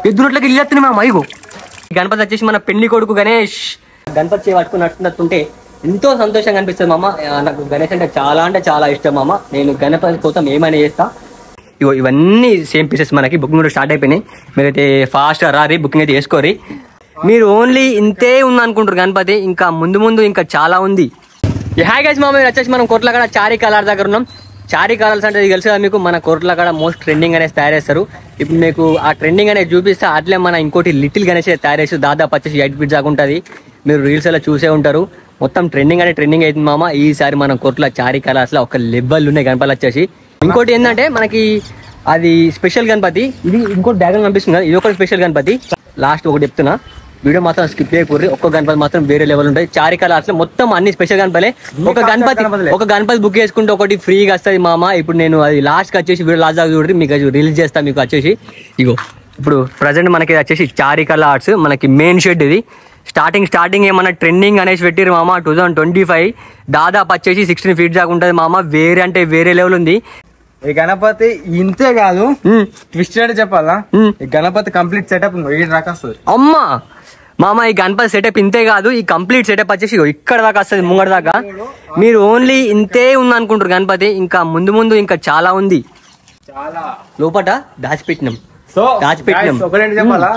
ఎద్దునట్లకి ఇల్లు మా మైగు గణపతి వచ్చేసి మన పెళ్లి కొడుకు గణేష్ గణపతి పట్టుకుని నడుచుకుంటుంటే ఎంతో సంతోషంగా అనిపిస్తుంది మామ. నాకు గణేష్ అంటే చాలా ఇష్టం మామ. నేను గణపతి కోసం ఏమైనా చేస్తా. ఇగో ఇవన్నీ సేమ్ పీసెస్ మనకి బుకింగ్ కూడా స్టార్ట్ అయిపోయినాయి. మీరైతే ఫాస్ట్ రారి బుకింగ్ అయితే చేసుకోరి. మీరు ఓన్లీ ఇంతే ఉంది అనుకుంటారు గణపతి, ఇంకా ముందు ఇంకా చాలా ఉంది. హాయ్ గైస్ మామ, మీరు వచ్చేసి మనం కోట్లకాడ చారీ కలర్ దగ్గర ఉన్నాం. చారీ కలర్స్ అంటే తెలుసు కదా మీకు, మన కోట్లకాడ మోస్ట్ ట్రెండింగ్ అనేది తయారు చేస్తారు. ఇప్పుడు మీకు ఆ ట్రెండింగ్ అనేది చూపిస్తే అట్లే మన ఇంకోటి లిటిల్ గణేష్ తయారు చేసి దాదాపు వచ్చేసి 8 feet దాకా ఉంటుంది. మీరు రీల్స్ అలా చూసే ఉంటారు. మొత్తం ట్రెండింగ్ అవుతుంది మామ. ఈసారి మనం కోట్ల చారీ కలర్స్ లో ఒక లెవెల్ ఉన్నాయి గణపతి వచ్చేసి. ఇంకోటి ఏంటంటే మనకి అది స్పెషల్ గణపతి, ఇది ఇంకోటి బ్యాగ్ కనిపిస్తుంది కదా, ఇది ఒక స్పెషల్ గణపతి. లాస్ట్ ఒకటి చెప్తున్నా, వీడియో మాత్రం స్కిప్ చేయకూడదు. ఒక్క గణపతి మాత్రం వేరే లెవెల్ ఉంటాయి. చారీ కలర్స్ లో మొత్తం అన్ని స్పెషల్ గణపతులే. ఒక గణపతి బుక్ చేసుకుంటే ఒకటి ఫ్రీగా వస్తుంది మామ. ఇప్పుడు నేను అది లాస్ట్ వచ్చేసి వీడియో లాస్ట్ దాకా చూడండి, మీకు రిలీజ్ చేస్తా. మీకు వచ్చేసి ఇగో ఇప్పుడు ప్రజెంట్ మనకి వచ్చేసి చారీ కలర్స్ మనకి మెయిన్ షెడ్. ఇది స్టార్టింగ్ ఏమన్నా ట్రెండింగ్ అనేసి పెట్టిరు మామ. 2025 దాదాపు వచ్చేసి 16 feet దాకా ఉంటుంది మామ. వేరే అంటే వేరే లెవెల్ ఉంది ఈ గణపతి. ఇంతే కాదు, ట్విస్ట్ అంటే చెప్పాలా, ఈ గణపతి కంప్లీట్ సెటప్ 7 దాకా వస్తుంది అమ్మా మామ. ఈ గణపతి సెటప్ ఇంతే కాదు, ఈ కంప్లీట్ సెటప్ వచ్చేసి ఇక్కడ దాకా వస్తుంది, ముంగడ దాకా. మీరు ఓన్లీ ఇంతే ఉంది అనుకుంటారు గణపతి, ఇంకా ముందు ఇంకా చాలా ఉంది. చాలా లోపట దాచిపెట్టినాం. సో ఒకటేంటి చెప్పాలా,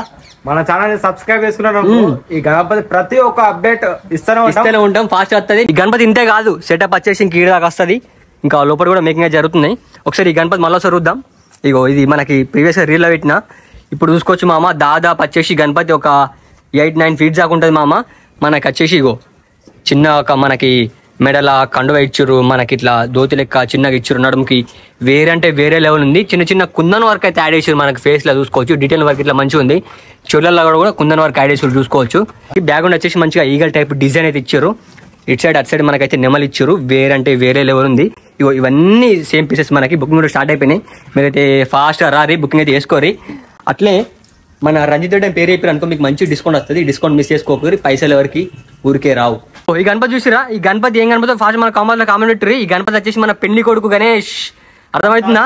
మన ఛానల్ సబ్స్క్రైబ్ చేసుకున్నాం. ఈ గణపతి ప్రతి ఒక్క అప్డేట్ ఇస్తూనే ఉంటాం, ఫాస్ట్ వస్తుంది. ఈ గణపతి ఇంతే కాదు, సెటప్ వచ్చేసి ఇంక ఈడ దాకా వస్తుంది. ఇంకా లోపల కూడా మేకింగ్ జరుగుతున్నాయి. ఒకసారి ఈ గణపతి మళ్ళీ చూద్దాం. ఇగో ఇది మనకి ప్రీవియస్ రీల్లో పెట్టిన. ఇప్పుడు చూసుకోవచ్చు మామ, దాదాపు వచ్చేసి గణపతి ఒక 8-9 feet దాకా ఉంటుంది మామ. మనకి వచ్చేసి ఇగో చిన్న ఒక మనకి మెడల కండువ ఇచ్చారు, మనకి ఇట్లా దోతి లెక్క చిన్నగా ఇచ్చారు. నడుముకి వేరే అంటే వేరే లెవెల్ ఉంది. చిన్న కుందన్ వర్క్ అయితే యాడ్ చేసారు. మనకి ఫేస్ లో చూసుకోవచ్చు, డీటెయిల్ వర్క్ ఇట్లా మంచిగా ఉంది. చెవులలో కూడా కుందన్ వర్క్ యాడ్ చేసారు చూసుకోవచ్చు. ఈ బ్యాక్గ్రౌండ్ వచ్చేసి మంచిగా ఈగల్ టైప్ డిజైన్ అయితే ఇచ్చారు. ఇటు సైడ్ అటు సైడ్ మనకైతే నెమలు ఇచ్చారు. వేరే అంటే వేరే లెవెల్ ఉంది. ఇవన్నీ సేమ్ పీసెస్ మనకి బుకింగ్ కూడా స్టార్ట్ అయిపోయినాయి. మీరైతే ఫాస్ట్ రారి బుకింగ్ అయితే చేసుకోరి. అట్లే మన రంజిత్ రెడ్డి పేరు చెప్పారు అనుకో, మీకు మంచి డిస్కౌంట్ వస్తుంది. డిస్కౌంట్ మిస్ చేసుకోకూరి, పైసలు ఎవరికి ఊరికే రావు. ఈ గణపతి చూసిరా, ఈ గణపతి ఏం గణపతి ఫాస్ట్ మన కామెంట్ పెట్టరు. ఈ గణపతి వచ్చేసి మన పెళ్లి కొడుకు గణేష్. అర్థమవుతుందా?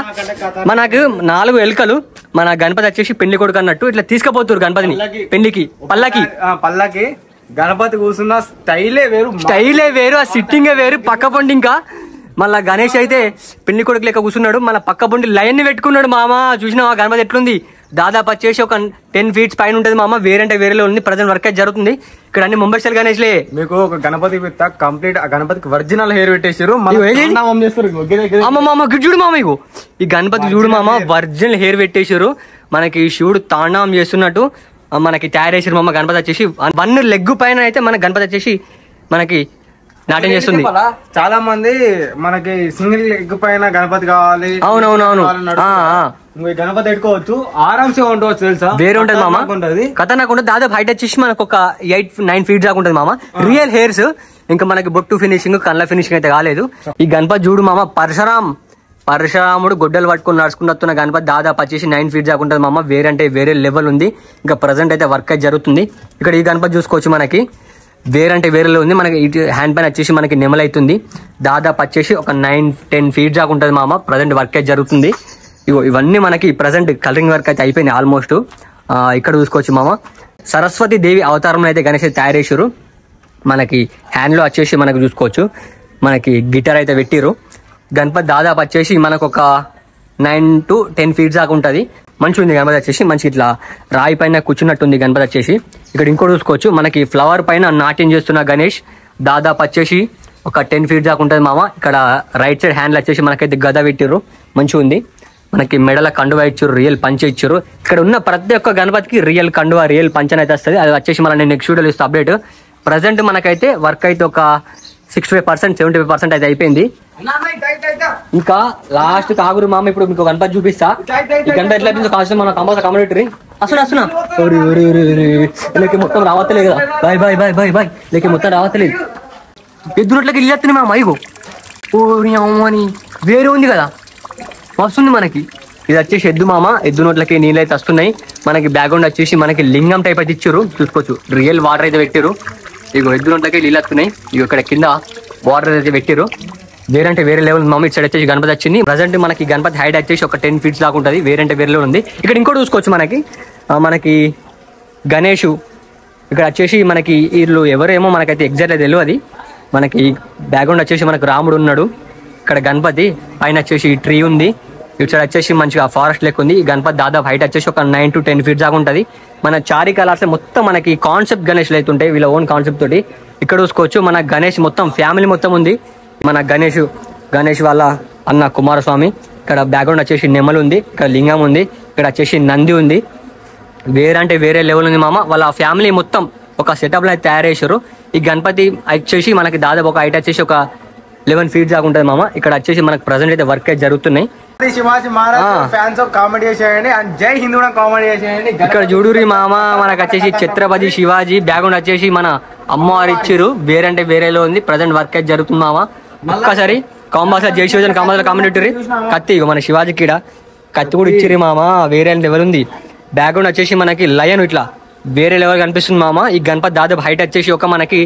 మనకు 4 ఎలుకలు, మన గణపతి వచ్చేసి పెళ్లి కొడుకు అన్నట్టు ఇట్లా తీసుకుపోతారు గణపతిని పెళ్లికి. పల్లకి గణపతి కూర్చున్న స్టైలే వేరు, ఆ సిట్టింగే వేరు. పక్క పొండి ఇంకా మళ్ళా గణేష్ అయితే పెళ్లి కొడుకు లెక్క కూర్చున్నాడు. మళ్ళీ పక్క పొండి లైన్ ని పెట్టుకున్నాడు మామ. చూసినా గణపతి ఎట్లుంది, దాదాపు వచ్చేసి ఒక 10 feet పైన ఉంటుంది మామ. వేరంటే వేరేలో ఉంది. ప్రజెంట్ వర్క్ అయితే జరుగుతుంది ఇక్కడ. అన్ని ముంబై స్టైల్ గణేష్లే. మీకు ఒక గణపతి కంప్లీట్ ఆ గణపతికి ఒరిజినల్ హెయిర్ పెట్టేసారు. అమ్మ చూడు మామ, ఇగో ఈ గణపతి చూడు మామ, ఒరిజినల్ హెయిర్ పెట్టేసారు. మనకి శివుడు తాండవం చేస్తున్నట్టు మనకి తయారు చేసారు మామ. గణపతి వచ్చేసి 1 leg పైన అయితే మన గణపతి వచ్చేసి మనకి నాట్యం చేస్తుంది. చాలా మంది మనకి సింగిల్ లెగ్ పైన గణపతి కావాలి. అవునవునవును, గణపతి పెట్టుకోవచ్చు, ఆరాంసే ఉండవచ్చు. తెలుసా, వేరే ఉంటది మామ, ఖతర్నాక్ ఉంటుంది. దాదాపు హైట్ వచ్చేసి మనకు ఒక 8-9 feet దాకా ఉంటుంది మామ. Real hairs. ఇంకా మనకి బొట్టు ఫినిషింగ్, కళ్ళ ఫినిషింగ్ అయితే కాలేదు. ఈ గణపతి చూడు మామ, పరశురాముడు గొడ్డలు పట్టుకుని నడుచుకున్న గణపతి దాదాపు వచ్చేసి 9 feet దాకా ఉంటుంది మామ. వేరే అంటే వేరే లెవెల్ ఉంది. ఇంకా ప్రజెంట్ అయితే వర్క్ అయితే జరుగుతుంది. ఇక్కడ ఈ గణపతి చూసుకోవచ్చు, మనకి వేరే అంటే వేరేలో ఉంది. మనకి ఇటు హ్యాండ్ పైన వచ్చేసి మనకి నెమలు అవుతుంది. దాదాపు వచ్చేసి ఒక 9-10 feet దాకా ఉంటుంది మామ. ప్రజెంట్ వర్క్ అయితే జరుగుతుంది. ఇవన్నీ మనకి ప్రజెంట్ కలరింగ్ వర్క్ అయితే అయిపోయింది ఆల్మోస్ట్. ఇక్కడ చూసుకోవచ్చు మామ, సరస్వతి దేవి అవతారంలో అయితే గణేష్ తయారు చేసారు. మనకి హ్యాండ్ లో వచ్చేసి మనకు చూసుకోవచ్చు, మనకి గిటార్ అయితే పెట్టిరు. గణపతి దాదాపు వచ్చేసి మనకు ఒక 9-10 feet దాకా ఉంటుంది. మంచిగా ఉంది గణపతి వచ్చేసి. మంచి ఇట్లా రాయి పైన కూర్చున్నట్టుంది గణపతి వచ్చేసి. ఇక్కడ ఇంకోటి చూసుకోవచ్చు, మనకి ఫ్లవర్ పైన నాట్యం చేస్తున్న గణేష్. దాదాపు వచ్చేసి ఒక 10 feet దాకా ఉంటుంది మామ. ఇక్కడ రైట్ సైడ్ హ్యాండ్లు వచ్చేసి మనకైతే గద పెట్టిర్రు. మంచిగా ఉంది. మనకి మెడల కండువ ఇచ్చారు, రియల్ పంచ ఇచ్చారు. ఇక్కడ ఉన్న ప్రతి ఒక్క గణపతికి రియల్ కండువ, రియల్ పంచన్ అయితే వస్తుంది. అది వచ్చేసి మళ్ళీ నేను నెక్స్ట్ వీడియోలో ఇస్తే అప్డేట్. ప్రజెంట్ మనకైతే వర్క్ అయితే ఒక 65%, 75% అయితే అయిపోయింది. ఇంకా లాస్ట్ కాగురు మామ. ఇప్పుడు మీకు గణపతి చూపిస్తా. ఈ గణపతి ఎట్లా కాస్ట్ మన కమ్యూనిటీ అసలు మొత్తం రావట్లేదు కదా. బాయ్ లేక మొత్తం రావట్లేదు. ఎద్దునట్లకి ఇల్లు మా మైగు అని వేరే ఉంది కదా, వస్తుంది మనకి. ఇది వచ్చేసి ఎద్దు మామ. ఎద్దు నోట్లకి నీళ్ళు అయితే వస్తున్నాయి. మనకి బ్యాక్గ్రౌండ్ వచ్చేసి మనకి లింగం టైప్ అయితే ఇచ్చారు. చూసుకోవచ్చు, రియల్ వాటర్ అయితే పెట్టారు. ఇగో ఎద్దు నోట్లకి నీళ్ళు వస్తున్నాయి. ఇక ఇక్కడ కింద వాటర్ అయితే పెట్టారు. వేరంటే వేరే లెవెల్ మామ. ఇటు సైడ్ వచ్చేసి గణపతి వచ్చింది. ప్రజెంట్ మనకి గణపతి హైట్ వచ్చేసి ఒక 10 feet దాకా ఉంటుంది. వేరంటే వేరే లెవెల్ ఉంది. ఇక్కడ ఇంకోటి చూసుకోవచ్చు, మనకి మనకి గణేషు ఇక్కడ వచ్చేసి మనకి వీళ్ళు ఎవరేమో మనకైతే ఎగ్జాక్ట్గా తెలియదు. మనకి బ్యాక్గ్రౌండ్ వచ్చేసి మనకు రాముడు ఉన్నాడు, ఇక్కడ గణపతి పైన వచ్చేసి ట్రీ ఉంది, ఇటు సైడ్ వచ్చేసి మంచిగా ఫారెస్ట్ లెక్క ఉంది. ఈ గణపతి దాదాపు హైట్ వచ్చేసి ఒక 9 to 10 feet దాకా ఉంటుంది. మన చారి కలర్స్ మొత్తం మనకి కాన్సెప్ట్ గణేష్లు అయితే ఉంటాయి, వీళ్ళ ఓన్ కాన్సెప్ట్ తోటి. ఇక్కడ చూసుకోవచ్చు మన గణేష్ మొత్తం ఫ్యామిలీ మొత్తం ఉంది. మన గణేష్ వాళ్ళ అన్న కుమారస్వామి, ఇక్కడ బ్యాక్గ్రౌండ్ వచ్చేసి నెమలు ఉంది, ఇక్కడ లింగం ఉంది, ఇక్కడ వచ్చేసి నంది ఉంది. వేరే లెవెల్ ఉంది మామ. వాళ్ళ ఫ్యామిలీ మొత్తం ఒక సెటప్లో అయితే తయారు చేశారు. ఈ గణపతి వచ్చేసి మనకి దాదాపు ఒక హైట్ వచ్చేసి ఒక 11 feet దాకా ఉంటుంది మామ. ఇక్కడ వచ్చేసి మనకు ప్రజెంట్ అయితే వర్క్ అయితే జరుగుతున్నాయి. శివాజీ మహారాజ్ ఫ్యాన్స్ కామెంట్ చేసేయండి అండ్ జై హిందూ కామెంట్ చేసేయండి. ఇక్కడ చూడురి మామ, మనకు వచ్చేసి ఛత్రపతి శివాజీ బ్యాక్గ్రౌండ్ వచ్చేసి మన అమ్మవారు ఇచ్చారు. వేరేలో ఉంది, ప్రజెంట్ వర్క్ అయితే జరుగుతుంది మామ. ఒక్కసారి కాంబాస్ జై శివాజీ కామెంట్ కత్తి మన శివాజీకి ఇక్కడ కత్తి కూడా ఇచ్చిరి మామ. వేరే లెవెల్ ఉంది. బ్యాక్గ్రౌండ్ వచ్చేసి మనకి లయన్ ఇట్లా వేరే లెవెల్ కనిపిస్తుంది మామ. ఈ గణపతి దాదాపు హైట్ వచ్చేసి ఒక మనకి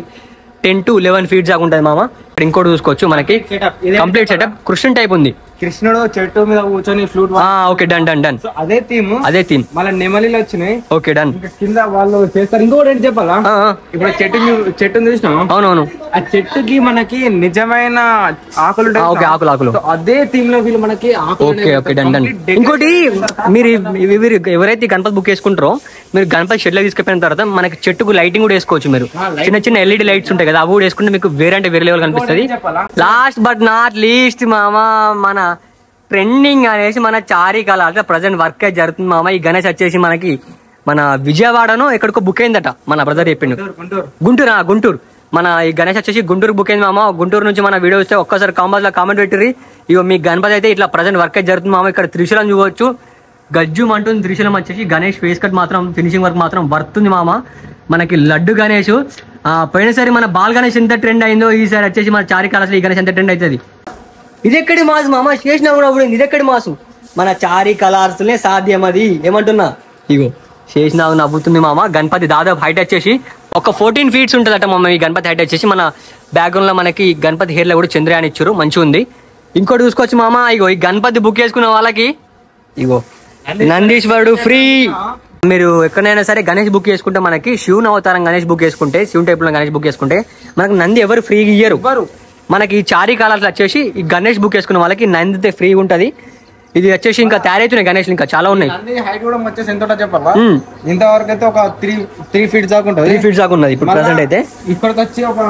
10 to 11 feet దాకా ఉంటుంది మామ. ఇక్కడ ఇంకోటి చూసుకోవచ్చు, మనకి కంప్లీట్ సెటప్ కృష్ణ టైప్ ఉంది. కృష్ణుడు చెట్టు మీద కూర్చొని ఫ్లూట్. Okay done. అదే థీమ్ మళ్ళీ నెమలిలు వచ్చినాయి. Okay done. కింద వాళ్ళు చేస్తారు. ఇంకోటి ఏంటి చెప్పాలా, ఇప్పుడు చెట్టుని చూసినాం. అవునవును, ఆ చెట్టుకి మనకి నిజమైన ఆకులు. ఆకులు అదే థీమ్ లో వీళ్ళు మనకి ఓకే డన్. ఇంకోటి మీరు ఎవరైతే గణపతి బుక్ చేసుకుంటారో, మీరు గణపతి షెడ్ లో తీసుకెళ్ళిన తర్వాత మనకి చెట్టుకు లైటింగ్ కూడా వేసుకోవచ్చు. మీరు చిన్న LED లైట్స్ ఉంటాయి కదా, అవి కూడా వేసుకుంటే మీకు వేరే లెవెల్ కనిపిస్తుంది. లాస్ట్ బట్ నాట్ లీస్ట్ మామ, మన ట్రెండింగ్ అనేసి మన చారీ కలర్ ప్రజెంట్ వర్క్ అయితే జరుగుతుంది మామ. ఈ గణేష్ వచ్చేసి మనకి మన విజయవాడను ఎక్కడికో బుక్ అయిందట, మన బ్రదర్ చెప్పిండు. గుంటూరు. మన ఈ గణేష్ వచ్చేసి గుంటూరు బుక్ అయింది మామ. గుంటూరు నుంచి మన వీడియో వస్తే ఒక్కసారి కామెంట్ పెట్టిరి. ఇగో మీ గణపతి అయితే ఇట్లా ప్రజెంట్ వర్క్ అయితే జరుగుతుంది మామ. ఇక్కడ త్రిశూలం చూడవచ్చు, గజ్జుం అంటుంది త్రిశూలం వచ్చేసి. గణేష్ ఫేస్ కట్ మాత్రం ఫినిషింగ్ వర్క్ మాత్రం వర్తుంది మామ. మనకి లడ్డు గణేష్ పోయినసారి మన బాల్ గణేష్ ఎంత ట్రెండ్ అయిందో, ఈసారి వచ్చేసి మన చారీ కలర్స్ ఈ గణేష్ ఎంత ట్రెండ్ అవుతుంది. ఇదెక్కడి మాసు మామ, చేసినా కూడా అప్పుడు ఇదెక్కడి మాసు, మన చారీ కలర్స్ లే సాధ్యం అది. ఏమంటున్నా, ఇగో చేసినా నవ్వుతుంది మామ. గణపతి దాదాపు హైట్ వచ్చేసి ఒక 14 feet ఉంటుందట మామ. ఈ గణపతి హైట్ వచ్చేసి మన బ్యాక్గ్రౌండ్ లో మనకి గణపతి హెయిర్ లో కూడా చంద్రయాన్ ఇచ్చారు, మంచిగా ఉంది. ఇంకోటి చూసుకోవచ్చు మామ, ఇగో ఈ గణపతి బుక్ చేసుకున్న వాళ్ళకి ఇగో నందీశ్వరుడు ఫ్రీ. మీరు ఎక్కడైనా సరే గణేష్ బుక్ చేసుకుంటే, మనకి శివుని అవతారం గణేష్ బుక్ చేసుకుంటే, శివుని టైప్ లో గణేష్ బుక్ చేసుకుంటే మనకు నంది ఎవరు ఫ్రీగా ఇయ్యరు. మనకి ఈ చారీ కలర్స్ వచ్చేసి ఈ గణేష్ బుక్ చేసుకున్న వాళ్ళకి నంది ఫ్రీ ఉంటది. ఇది వచ్చేసి ఇంకా తయారైతున్నాయి గణేష్, ఇంకా చాలా ఉన్నాయి. హైట్ కూడా వచ్చేసి ఎంత చెప్పాలా, ఇంతవరకు అయితే ఒక 3 feet దాకా ఉంటుంది. 3 feet దాకా ఉన్నది ఇప్పుడు ప్రెసెంట్ అయితే. ఇక్కడికి వచ్చి ఒక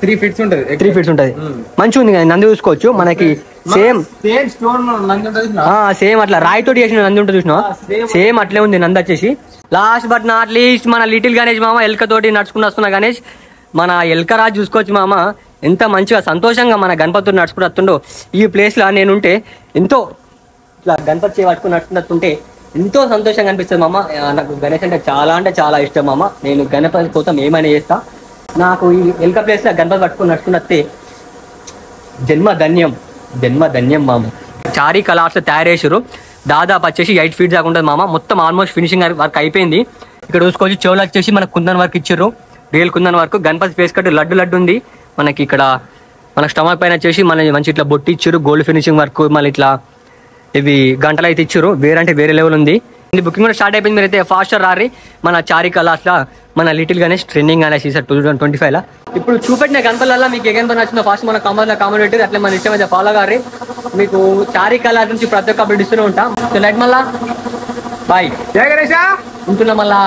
3 feet ఉంటుంది. 3 feet ఉంటుంది, మంచిగా ఉంది. నంది చూసుకోవచ్చు, మనకి సేమ్ స్టోన్ నంది ఉంటుంది. సేమ్ అట్లా రాయితోటి చేసిన నంది ఉంటుంది చూసినా, సేమ్ అట్లే ఉంది నంది వచ్చేసి. లాస్ట్ బట్ నాట్ లీస్ట్ మన లిటిల్ గణేష్ మామ, ఎల్కతోటి నడుచుకుంటూ వస్తున్న గణేష్. మన ఎల్క రాజు చూసుకోవచ్చు మామ, ఎంత మంచిగా సంతోషంగా మన గణపతితో నడుచుకుంటూ వస్తుండో. ఈ ప్లేస్ లో నేనుంటే ఎంతో ఇట్లా గణపతి పట్టుకుని నడుచుకుంటుంటే ఎంతో సంతోషంగా అనిపిస్తుంది మామ. నాకు గణేష్ అంటే చాలా ఇష్టం మామ. నేను గణపతి కోసం ఏమైనా చేస్తా. నాకు ఈ ఎల్క ప్లేస్ లో గణపతి పట్టుకుని నడుచుకుని వస్తే జన్మ ధన్యం మామ. చారీ కలర్స్ తయారు చేసారు. దాదాపు వచ్చేసి 8 feet దాకా ఉంటుంది మామ. మొత్తం ఆల్మోస్ట్ ఫినిషింగ్ వర్క్ అయిపోయింది. ఇక్కడ చూసుకోవచ్చు, చెవులు వచ్చేసి మనకు కుందన్ వర్క్ ఇచ్చారు, real kundan work. Ganapati face cut laddu ఉంది మనకి. ఇక్కడ మన స్టమక్ పైన వచ్చేసి మన మంచి ఇట్లా బొట్టి ఇచ్చారు, గోల్డ్ ఫినిషింగ్ వర్క్. మళ్ళీ ఇట్లా ఇవి గంటలు అయితే ఇచ్చారు, వేరే లెవెల్ ఉంది. బుకింగ్ కూడా స్టార్ట్ అయిపోయింది. మీరు అయితే ఫాస్ట్ రారి. మన చారీ కలర్స్ లా మన లిటిల్ గణేష్ ట్రెండింగ్ అనేసి ఈసారి 2025 లా. ఇప్పుడు చూపెట్టిన గణపతులలో మీకు ఏ గణపతి నచ్చిందో ఫాస్ట్ మన కామెంట్ పెట్టి అట్లా మన ఇష్టం అయితే ఫాలో గారి. మీకు చారీ కలర్ నుంచి ప్రతి ఒక్క అప్డేట్ ఇస్తూనే ఉంటాం. లైట్ మళ్ళా బాయ్, జయ గణేష్ ఉంటున్నా మళ్ళా.